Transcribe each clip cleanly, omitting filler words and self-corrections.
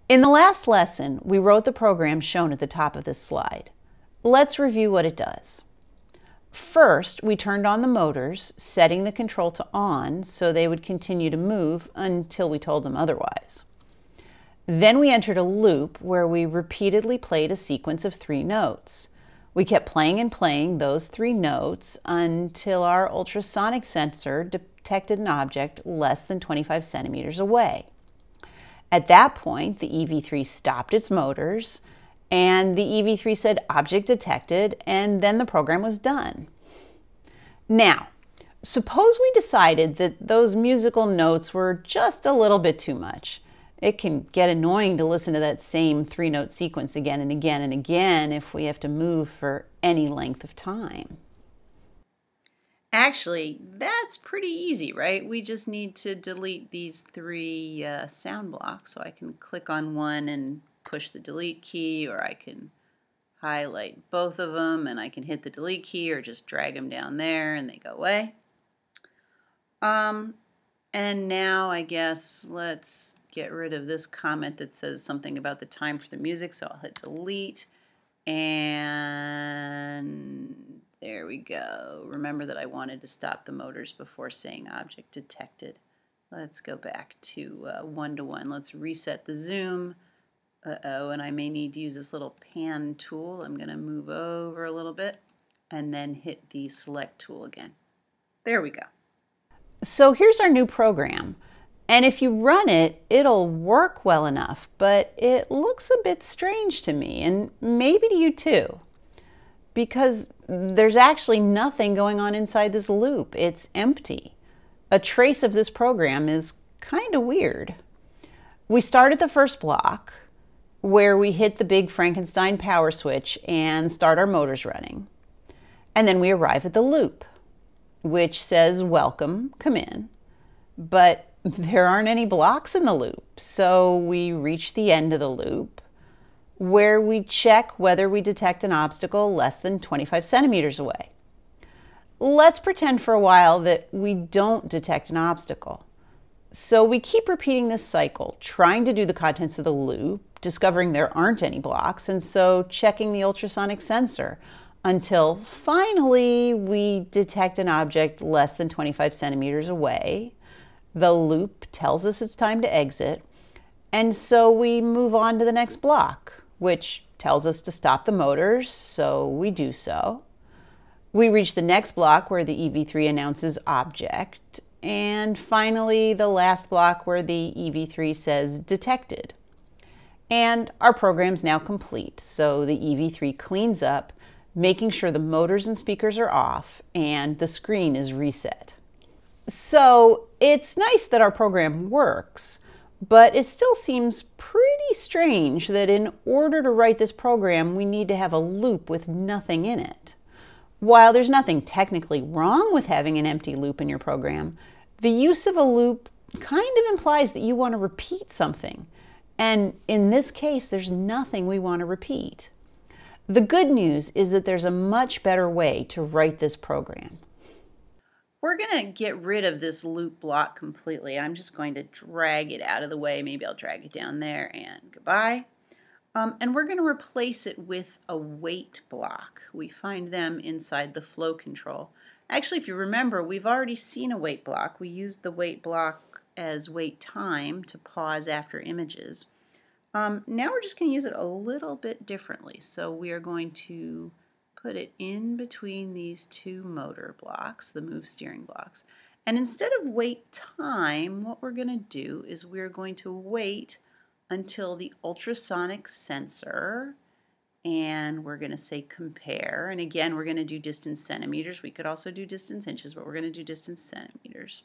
In the last lesson, we wrote the program shown at the top of this slide. Let's review what it does. First, we turned on the motors, setting the control to on so they would continue to move until we told them otherwise. Then we entered a loop where we repeatedly played a sequence of 3 notes. We kept playing and playing those 3 notes until our ultrasonic sensor detected an object less than 25 centimeters away. At that point, the EV3 stopped its motors, and the EV3 said object detected, and then the program was done. Now, suppose we decided that those musical notes were just a little bit too much. It can get annoying to listen to that same 3-note sequence again and again and again if we have to move for any length of time. Actually, that's pretty easy, right? We just need to delete these 3 sound blocks. So I can click on one and push the delete key, or I can highlight both of them and I can hit the delete key or just drag them down there and they go away. And now I guess let's get rid of this comment that says something about the time for the music. So I'll hit delete and there we go. Remember that I wanted to stop the motors before saying object detected. Let's go back to 1-to-1. Let's reset the zoom. Uh-oh, and I may need to use this little pan tool. I'm going to move over a little bit and then hit the select tool again. There we go. So here's our new program. And if you run it, it'll work well enough, but it looks a bit strange to me, and maybe to you too, because there's actually nothing going on inside this loop. It's empty. A trace of this program is kind of weird. We start at the first block, where we hit the big Frankenstein power switch and start our motors running. And then we arrive at the loop, which says, welcome, come in. But there aren't any blocks in the loop, so we reach the end of the loop, where we check whether we detect an obstacle less than 25 centimeters away. Let's pretend for a while that we don't detect an obstacle. So we keep repeating this cycle, trying to do the contents of the loop, discovering there aren't any blocks, and so checking the ultrasonic sensor until finally we detect an object less than 25 centimeters away. The loop tells us it's time to exit, and so we move on to the next block, which tells us to stop the motors, so we do so. We reach the next block where the EV3 announces object, and finally the last block where the EV3 says detected. And our program's now complete, so the EV3 cleans up, making sure the motors and speakers are off and the screen is reset. So it's nice that our program works, but it still seems pretty strange that in order to write this program, we need to have a loop with nothing in it. While there's nothing technically wrong with having an empty loop in your program, the use of a loop kind of implies that you want to repeat something. And in this case, there's nothing we want to repeat. The good news is that there's a much better way to write this program. We're going to get rid of this loop block completely. I'm just going to drag it out of the way. Maybe I'll drag it down there and goodbye. And we're going to replace it with a wait block. We find them inside the flow control. Actually, if you remember, we've already seen a wait block. We used the wait block as wait time to pause after images. Now we're just going to use it a little bit differently. So we are going to put it in between these 2 motor blocks, the move steering blocks. And instead of wait time, what we're going to do is we're going to wait until the ultrasonic sensor, and we're going to say compare. And again, we're going to do distance centimeters. We could also do distance inches, but we're going to do distance centimeters.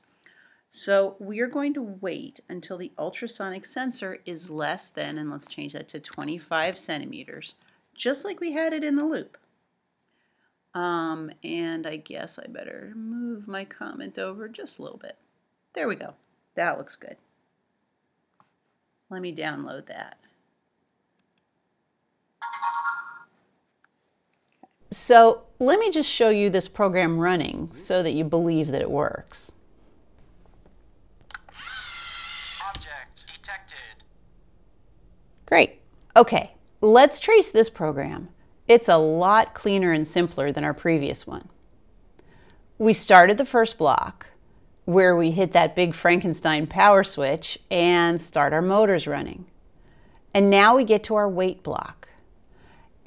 So we are going to wait until the ultrasonic sensor is less than, and let's change that to 25 centimeters, just like we had it in the loop. And I guess I better move my comment over just a little bit. There we go. That looks good. Let me download that. So let me just show you this program running so that you believe that it works. Object detected. Great. Okay, let's trace this program. It's a lot cleaner and simpler than our previous one. We started the first block where we hit that big Frankenstein power switch and start our motors running. And now we get to our wait block.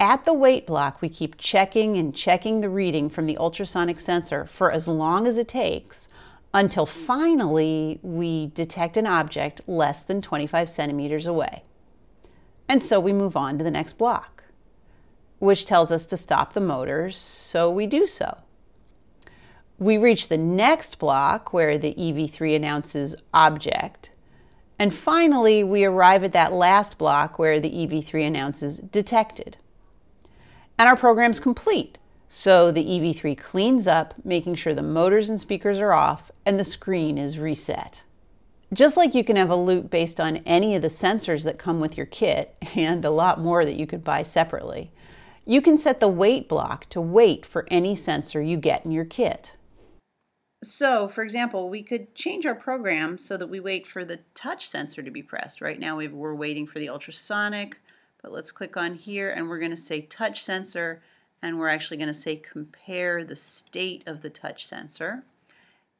At the wait block, we keep checking and checking the reading from the ultrasonic sensor for as long as it takes until finally we detect an object less than 25 centimeters away. And so we move on to the next block, which tells us to stop the motors, so we do so. We reach the next block where the EV3 announces object, and finally we arrive at that last block where the EV3 announces detected. And our program's complete, so the EV3 cleans up, making sure the motors and speakers are off and the screen is reset. Just like you can have a loop based on any of the sensors that come with your kit, and a lot more that you could buy separately, you can set the wait block to wait for any sensor you get in your kit. So, for example, we could change our program so that we wait for the touch sensor to be pressed. Right now we're waiting for the ultrasonic, but let's click on here and we're going to say touch sensor, and we're actually going to say compare the state of the touch sensor.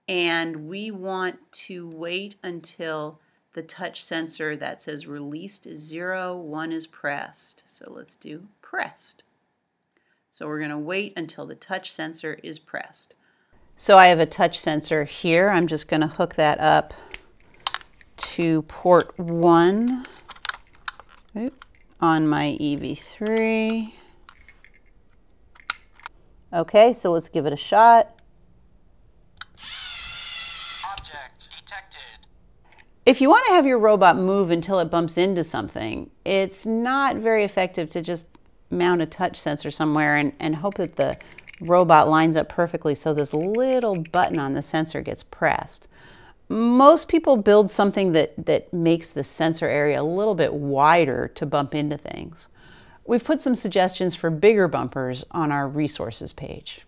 And we want to wait until the touch sensor that says released is 0, 1 is pressed. So let's do pressed. So we're going to wait until the touch sensor is pressed. So I have a touch sensor here. I'm just going to hook that up to port 1 on my EV3. Okay, so let's give it a shot. If you want to have your robot move until it bumps into something, it's not very effective to just mount a touch sensor somewhere and hope that the robot lines up perfectly so this little button on the sensor gets pressed. Most people build something that makes the sensor area a little bit wider to bump into things. We've put some suggestions for bigger bumpers on our resources page.